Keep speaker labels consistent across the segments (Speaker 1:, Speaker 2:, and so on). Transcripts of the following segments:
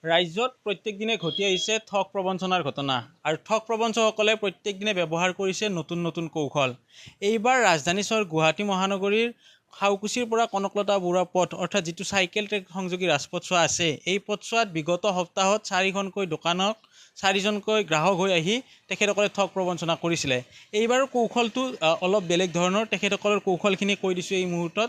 Speaker 1: ৰাজ্যত প্ৰত্যেক দিনে ঘটি আহিছে ঠগ প্ৰবঞ্চনাৰ ঘটনা আৰু ঠগ প্ৰবঞ্চকসকলে প্ৰত্যেক দিনে ব্যৱহাৰ কৰিছে নতুন নতুন কৌশল। এইবাৰ ৰাজধানী চহৰ গুৱাহাটী মহানগৰীৰ খাউকুছিৰ পৰা কনকলতা বৰুৱা পথ অৰ্থাৎ যিটো চাইকেল ট্ৰেক সংযোগী ৰাজপথছোৱা আছে, এই পথছোৱাত বিগত সপ্তাহত 4খনকৈ দোকানক 4জনকৈ গ্ৰাহক হৈ আহি তেখেতসকলে ঠগ প্ৰবঞ্চনা কৰিছিলে। এইবাৰৰ কৌশলটো অলপ বেলেগ ধৰণৰ। তেখেতসকলৰ কৌশলখিনি কৈ দিছোঁ এই মুহূৰ্তত।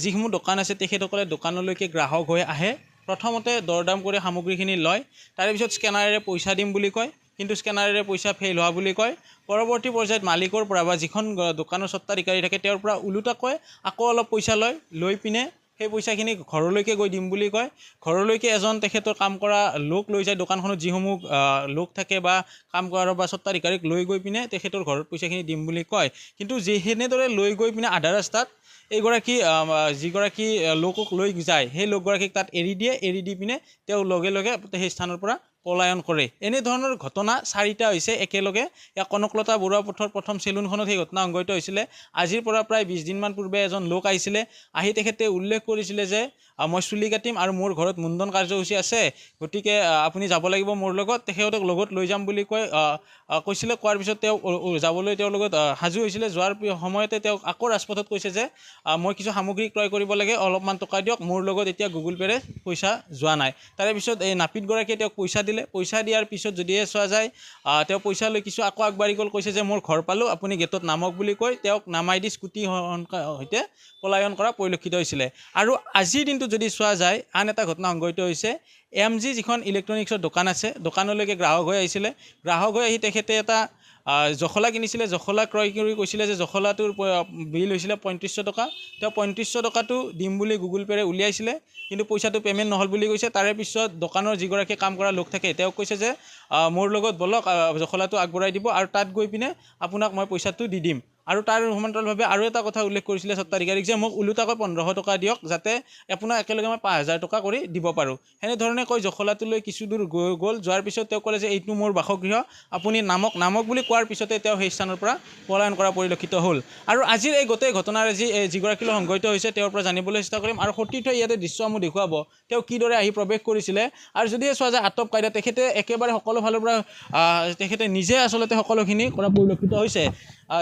Speaker 1: যিসমূহ দোকান আছে তেখেতসকলে দোকানলৈকে গ্ৰাহক হৈ আহে, প্ৰথমতে দৰদাম কৰি সামগ্ৰীখিনি লয়, তাৰে পিছত স্কেনাৰেৰে পইচা দিম বুলি কয়, কিন্তু স্কেনাৰেৰে পইচা ফেইল হোৱা বুলি কয়। পৰৱৰ্তী পৰ্যায়ত মালিকৰ পৰা বা যিখন দোকানৰ স্বত্বাধিকাৰী থাকে তেওঁৰ পৰা ওলোটাকৈ আকৌ অলপ পইচা লৈ পিনে সেই পইচাখিনি ঘৰলৈকে গৈ দিম বুলি কয়। ঘৰলৈকে এজন তেখেতৰ কাম কৰা লোক লৈ যায়, দোকানখনত যিসমূহ লোক থাকে বা কাম কৰা বা স্বত্বাধিকাৰীক লৈ গৈ পিনে তেখেতৰ ঘৰত পইচাখিনি দিম বুলি কয়। কিন্তু সেনেদৰে লৈ গৈ পিনে আধা ৰাস্তাত যিগৰাকী লোকক লৈ যায় সেই লোকগৰাকীক তাত এৰি দিয়ে, এৰি দি পিনে তেওঁ লগে লগে সেই স্থানৰ পৰা পলায়ন কৰে। এনেধৰণৰ ঘটনা 4টা হৈছে একেলগে। কনকলতা বৰুৱা পথৰ প্ৰথম চেলুনখনত সেই ঘটনা সংঘটিত হৈছিলে। আজিৰ পৰা প্ৰায় 20 দিনমান পূৰ্বে এজন লোক আহিছিলে, আহি তেখেতে উল্লেখ কৰিছিলে যে মই চুলি কাটিম আৰু মোৰ ঘৰত মুণ্ডন কাৰ্যসূচী আছে, গতিকে আপুনি যাব লাগিব মোৰ লগত। তেখেতক লগত লৈ যাম বুলি কৈছিলে। কোৱাৰ পিছত তেওঁ যাবলৈ তেওঁৰ লগত সাজু হৈছিলে। যোৱাৰ সময়তে তেওঁক আকৌ ৰাজপথত কৈছে যে মই কিছু সামগ্ৰী ক্ৰয় কৰিব লাগে, অলপমান টকা দিয়ক, মোৰ লগত এতিয়া গুগল পেৰে পইচা যোৱা নাই। তাৰে পিছত এই নাপিতগৰাকীয়ে তেওঁক পইচা দিলে। পইচা দিয়াৰ পিছত যদিহে চোৱা যায় তেওঁ পইচা লৈ কিছু আকৌ আগবাঢ়ি গ'ল, কৈছে যে মোৰ ঘৰ পালোঁ, আপুনি গেটত নামক বুলি কৈ তেওঁক নামাই দি স্কুটি সৈতে পলায়ন কৰা পৰিলক্ষিত হৈছিলে। আৰু আজিৰ দিনটোত যদি চোৱা যায় আন এটা ঘটনা সংঘটিত হৈছে। MG যিখন ইলেক্ট্ৰনিক্সৰ দোকান আছে, দোকানলৈকে গ্ৰাহক হৈ আহিছিলে। গ্ৰাহক হৈ আহি তেখেতে এটা জখলা কিনিছিলে। জখলা ক্ৰয় কৰি কৈছিলে যে জখলাটোৰ বিল হৈছিলে 3500 টকা। তেওঁ 3500 টকাটো দিম বুলি গুগল পেৰে উলিয়াইছিলে, কিন্তু পইচাটো পে'মেণ্ট নহ'ল বুলি কৈছে। তাৰে পিছত দোকানৰ যিগৰাকী কাম কৰা লোক থাকে তেওঁক কৈছে যে মোৰ লগত বলক, জখলাটো আগবঢ়াই দিব আৰু তাত গৈ পিনে আপোনাক মই পইচাটো দি দিম। আৰু তাৰ সমান্তৰালভাৱে আৰু এটা কথা উল্লেখ কৰিছিলে স্বত্বাধিকাৰীক যে মোক ওলোটাকৈ 1500 টকা দিয়ক, যাতে আপোনাক একেলগে মই 5000 টকা কৰি দিব পাৰোঁ। সেনেধৰণে কৈ জখলাটো লৈ কিছু দূৰ গ'ল। যোৱাৰ পিছত তেওঁ ক'লে যে এইটো মোৰ বাসগৃহ, আপুনি নামক বুলি কোৱাৰ পিছতে তেওঁ সেই স্থানৰ পৰা পলায়ন কৰা পৰিলক্ষিত হ'ল। আৰু আজিৰ এই গোটেই ঘটনাৰ যিগৰাকী লোক সংঘটিত হৈছে তেওঁৰ পৰা জানিবলৈ চেষ্টা কৰিম আৰু সতীৰ্থই ইয়াতে দৃশ্যসমূহ দেখুৱাব তেওঁ কিদৰে আহি প্ৰৱেশ কৰিছিলে। আৰু যদিহে চোৱা যায় আটক কাইদা, তেখেতে একেবাৰে সকলো ফালৰ পৰা তেখেতে নিজে আচলতে সকলোখিনি কৰা পৰিলক্ষিত হৈছে।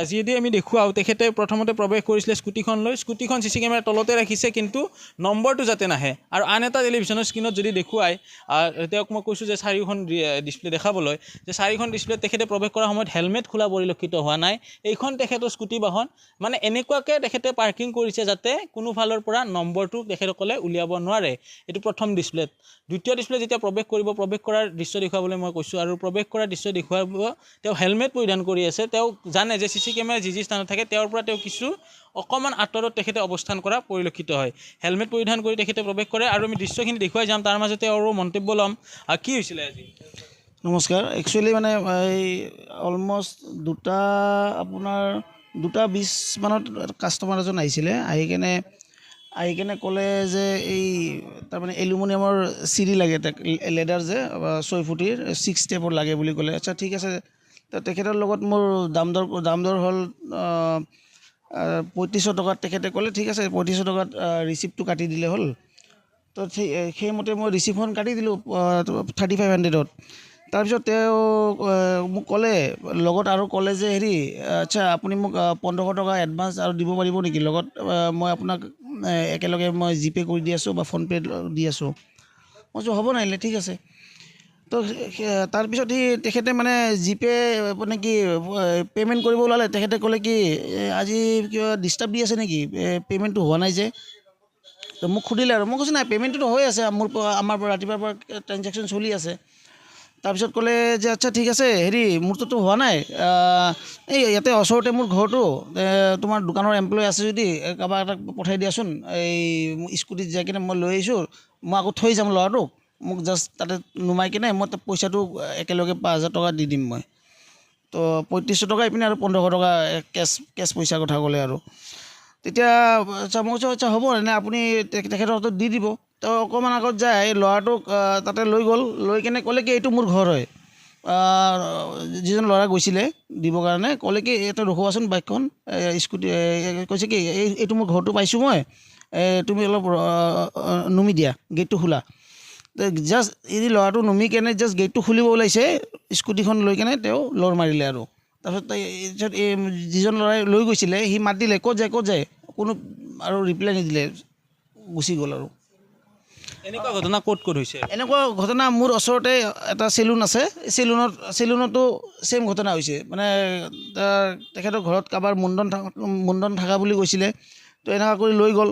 Speaker 1: যিহেতু আমি দেখুৱাওঁ, তেখেতে প্ৰথমতে প্ৰৱেশ কৰিছিলে স্কুটিখন লৈ। স্কুটিখন CC কেমেৰাৰ তলতে ৰাখিছে, কিন্তু নম্বৰটো যাতে নাহে। আৰু আন এটা টেলিভিশ্যনৰ স্ক্ৰীণত যদি দেখুৱাই, তেওঁক মই কৈছোঁ যে 4খন ডিছপ্লে দেখাবলৈ, যে 4খন ডিছপ্লেত তেখেতে প্ৰৱেশ কৰাৰ সময়ত হেলমেট খোলা পৰিলক্ষিত হোৱা নাই। এইখন তেখেতৰ স্কুটি বাহন, মানে এনেকুৱাকৈ তেখেতে পাৰ্কিং কৰিছে যাতে কোনো ফালৰ পৰা নম্বৰটো তেখেতসকলে উলিয়াব নোৱাৰে। এইটো প্ৰথম ডিছপ্লেত। দ্বিতীয় ডিছপ্লে যেতিয়া প্ৰৱেশ কৰিব, প্ৰৱেশ কৰাৰ দৃশ্য দেখুৱাবলৈ মই কৈছোঁ আৰু প্ৰৱেশ কৰাৰ দৃশ্য দেখুৱাব। তেওঁ হেলমেট পৰিধান কৰি আছে। তেওঁ জানে যে CC কেমেৰা যি স্থানত থাকে তেওঁৰ পৰা তেওঁ কিছু অকণমান আঁতৰত তেখেতে অৱস্থান কৰা পৰিলক্ষিত হয়। হেলমেট পৰিধান কৰি তেখেতে প্ৰৱেশ কৰে আৰু আমি দৃশ্যখিনি দেখুৱাই যাম। তাৰ মাজতে আৰু মন্তব্য ল'ম কি হৈছিলে আজি।
Speaker 2: নমস্কাৰ। একচুৱেলি মানে এই অলমষ্ট আপোনাৰ 2:20 মানত কাষ্টমাৰ এজন আহিছিলে। আহি কেনে ক'লে যে এই তাৰমানে এলুমিনিয়ামৰ চিৰি লাগে, লেডাৰ যে 6 ফুটিৰ 6 ষ্টেপৰ লাগে বুলি ক'লে। আচ্ছা ঠিক আছে। তো তেখেতৰ লগত মোৰ দাম দৰ হ'ল 3500 টকাত। তেখেতে ক'লে ঠিক আছে 3500 টকাত ৰিচিপ্টটো কাটি দিলে হ'ল। তো সেইমতে মই ৰিচিপ্টখন কাটি দিলোঁ 3500ত। তাৰপিছত তেওঁ মোক ক'লে লগত আৰু ক'লে যে আচ্ছা আপুনি মোক 1500 টকা এডভান্স আৰু দিব পাৰিব নেকি, লগত মই আপোনাক একেলগে মই জিপে' কৰি দি আছোঁ বা ফোনপে' দি আছোঁ। মই কৈছোঁ হ'ব নাহিলে ঠিক আছে। তো তাৰপিছত তেখেতে মানে জিপে' মানে কি পে'মেণ্ট কৰিব ওলালে। তেখেতে ক'লে কি আজি কিবা ডিষ্টাৰ্ব দি আছে নেকি, পে'মেণ্টটো হোৱা নাই যে। তো মোক সুধিলে আৰু মই কৈছোঁ নাই, পে'মেণ্টটোতো হৈ আছে, আমাৰ ৰাতিপুৱাৰ পৰা ট্ৰেঞ্জেকশ্যন চলি আছে। তাৰপিছত ক'লে যে আচ্ছা ঠিক আছে, মোৰটোতো হোৱা নাই, এই ইয়াতে ওচৰতে মোৰ ঘৰটো, তোমাৰ দোকানৰ এমপ্লয় আছে যদি কাৰোবাক এটাক পঠাই দিয়াচোন, এই স্কুটিত যাই কিনে মই লৈ আহিছোঁ, মই আকৌ থৈ যাম ল'ৰাটোক, মোক জাষ্ট তাতে নুমাই কিনে মই পইচাটো একেলগে 5000 টকা দি দিম মই। তো 3500 টকা এইপিনে আৰু 1500 টকা কেছ পইচাৰ কথা ক'লে আৰু। তেতিয়া আচ্ছা মই কৈছোঁ আচ্ছা হ'ব এনে আপুনি তেখেতৰ হাতত দি দিব। তো অকণমান আগত যায় ল'ৰাটোক তাতে লৈ গ'ল, লৈ কেনে ক'লে কি এইটো মোৰ ঘৰ হয়। যিজন ল'ৰা গৈছিলে দিবৰ কাৰণে ক'লে কি এটা ৰখোৱাচোন বাইকখন, স্কুটি, কৈছে কি এইটো মোৰ ঘৰটো পাইছোঁ মই, তুমি অলপ নুমি দিয়া, গেটটো খোলা। জাষ্ট এই ল'ৰাটো নুমি কেনে জাষ্ট গেটটো খুলিব ওলাইছে, স্কুটিখন লৈ কেনে তেওঁ লৰ মাৰিলে আৰু তাৰপিছত এই যিজন ল'ৰাই লৈ গৈছিলে সি মাত দিলে ক'ত যায় কোনো আৰু ৰিপ্লাই নিদিলে, গুচি গ'ল আৰু।
Speaker 1: এনেকুৱা ঘটনা ক'ত হৈছে?
Speaker 2: এনেকুৱা ঘটনা মোৰ ওচৰতে এটা চেলুন আছে, চেলুনতো ছেইম ঘটনা হৈছে। মানে তেখেতৰ ঘৰত কাৰোবাৰ মুণ্ডন থকা বুলি কৈছিলে, তো এনেকুৱা কৰি লৈ গ'ল।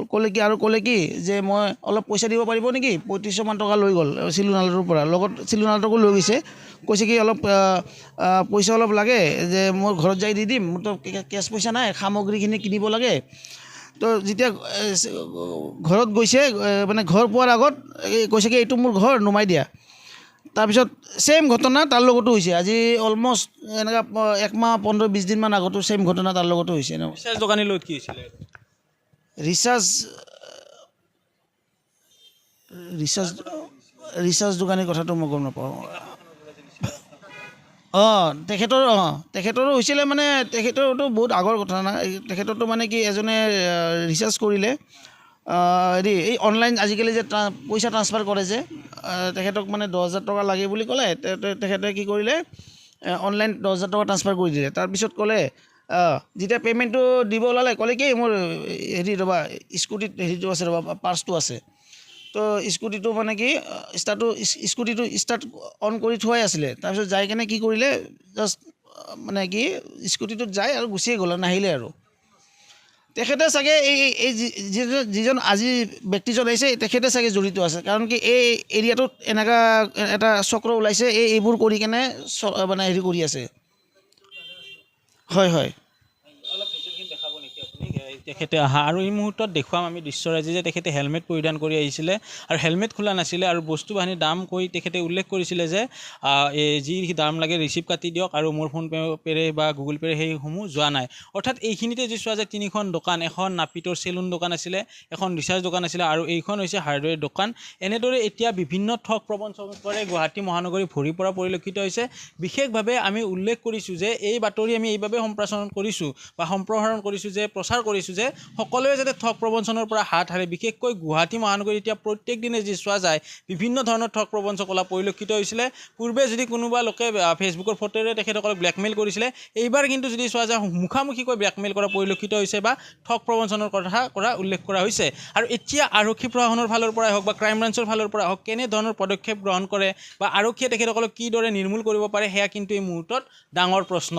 Speaker 2: ক'লে কি যে মই অলপ পইচা দিব পাৰিব নেকি, 3500 টকা লৈ গ'ল চেলুনালটোৰ পৰা, লগত চেলুনালটোকো লৈ গৈছে। কৈছে কি অলপ পইচা অলপ লাগে, যে মই ঘৰত যাই দি দিম, মোৰতো কেছ পইচা নাই, সামগ্ৰীখিনি কিনিব লাগে। তো যেতিয়া ঘৰত গৈছে, মানে ঘৰ পোৱাৰ আগত কৈছে কি এইটো মোৰ ঘৰ, নুমাই দিয়া। তাৰপিছত ছেইম ঘটনা তাৰ লগতো হৈছে। আজি অলমষ্ট এনেকুৱা 1 মাহ 15-20 দিনমান আগতো ছেইম ঘটনা তাৰ লগতো হৈছে।
Speaker 1: ৰিচাৰ্জ দোকানীৰ লগত কি হৈছিলে?
Speaker 2: ৰিচাৰ্জ দোকানীৰ কথাটো মই গম নাপাওঁ। তেখেতৰো হৈছিলে, মানে তেখেতৰতো বহুত আগৰ কথা না। তেখেতৰতো মানে কি এজনে ৰিচাৰ্জ কৰিলে, এই অনলাইন আজিকালি যে পইচা ট্ৰান্সফাৰ কৰে যে, তেখেতক মানে 10,000 টকা লাগে বুলি ক'লে। তেখেতে কি কৰিলে, অনলাইন 10,000 টকা ট্ৰান্সফাৰ কৰি দিলে। তাৰপিছত ক'লে যেতিয়া পে'মেণ্টটো দিব ওলালে, ক'লে কি মোৰ স্কুটিত হেৰিটো আছে পাৰ্চটো আছে। তো স্কুটিটো মানে কি স্কুটিটো ষ্টাৰ্ট অন কৰি থোৱাই আছিলে। তাৰপিছত যাই কেনে কি কৰিলে, জাষ্ট মানে কি স্কুটিটোত যায় আৰু গুচিয়ে গ'ল, নাহিলে আৰু। তেখেতে চাগে এই যিজন আজি ব্যক্তিজন আহিছে, তেখেতে চাগে জড়িত আছে। কাৰণ কি এই এৰিয়াটোত এনেকুৱা এটা চক্ৰ ওলাইছে, এইবোৰ কৰি কেনে মানে হেৰি কৰি আছে। হয়।
Speaker 1: তেখেতে অহা আৰু এই মুহূৰ্তত দেখুৱাম আমি দৃশ্যৰাজি যে তেখেতে হেলমেট পৰিধান কৰি আহিছিলে আৰু হেলমেট খোলা নাছিলে, আৰু বস্তু বাহিনীৰ দাম কৈ তেখেতে উল্লেখ কৰিছিলে যে যি দাম লাগে ৰিচিপ্ট কাটি দিয়ক, আৰু মোৰ ফোন পে'ৰে বা গুগল পে'ৰে সেইসমূহ যোৱা নাই। অৰ্থাৎ এইখিনিতে যি চোৱা যায় 3খন দোকান, এখন নাপিতৰ চেলুন দোকান আছিলে, এখন ৰিচাৰ্জ দোকান আছিলে, আৰু এইখন হৈছে হাৰ্ডৱেৰ দোকান। এনেদৰে এতিয়া বিভিন্ন ঠগ প্ৰবঞ্চকৰে গুৱাহাটী মহানগৰী ভৰি পৰা পৰিলক্ষিত হৈছে। বিশেষভাৱে আমি উল্লেখ কৰিছোঁ যে এই বাতৰি আমি এইবাবে সম্প্ৰসাৰণ কৰিছোঁ যে প্ৰচাৰ কৰিছোঁ যে সকলোৱে যাতে ঠগ প্ৰবঞ্চনৰ পৰা হাত সাৰে। বিশেষকৈ গুৱাহাটী মহানগৰী এতিয়া প্ৰত্যেক দিনে যি চোৱা যায় বিভিন্ন ধৰণৰ ঠগ প্ৰবঞ্চকলা পৰিলক্ষিত হৈছিলে। পূৰ্বে যদি কোনোবা লোকে ফেচবুকৰ ফটোৰে তেখেতসকলক ব্লেকমেইল কৰিছিলে, এইবাৰ কিন্তু যদি চোৱা যায় মুখামুখিকৈ ব্লেকমেইল কৰা পৰিলক্ষিত হৈছে বা ঠগ প্ৰবঞ্চনৰ কথা উল্লেখ কৰা হৈছে। আৰু এতিয়া আৰক্ষী প্ৰশাসনৰ ফালৰ পৰাই হওক বা ক্ৰাইম ব্ৰাঞ্চৰ ফালৰ পৰা হওক কেনেধৰণৰ পদক্ষেপ গ্ৰহণ কৰে বা আৰক্ষীয়ে তেখেতসকলক কিদৰে নিৰ্মূল কৰিব পাৰে, সেয়া কিন্তু এই মুহূৰ্তত ডাঙৰ প্ৰশ্ন।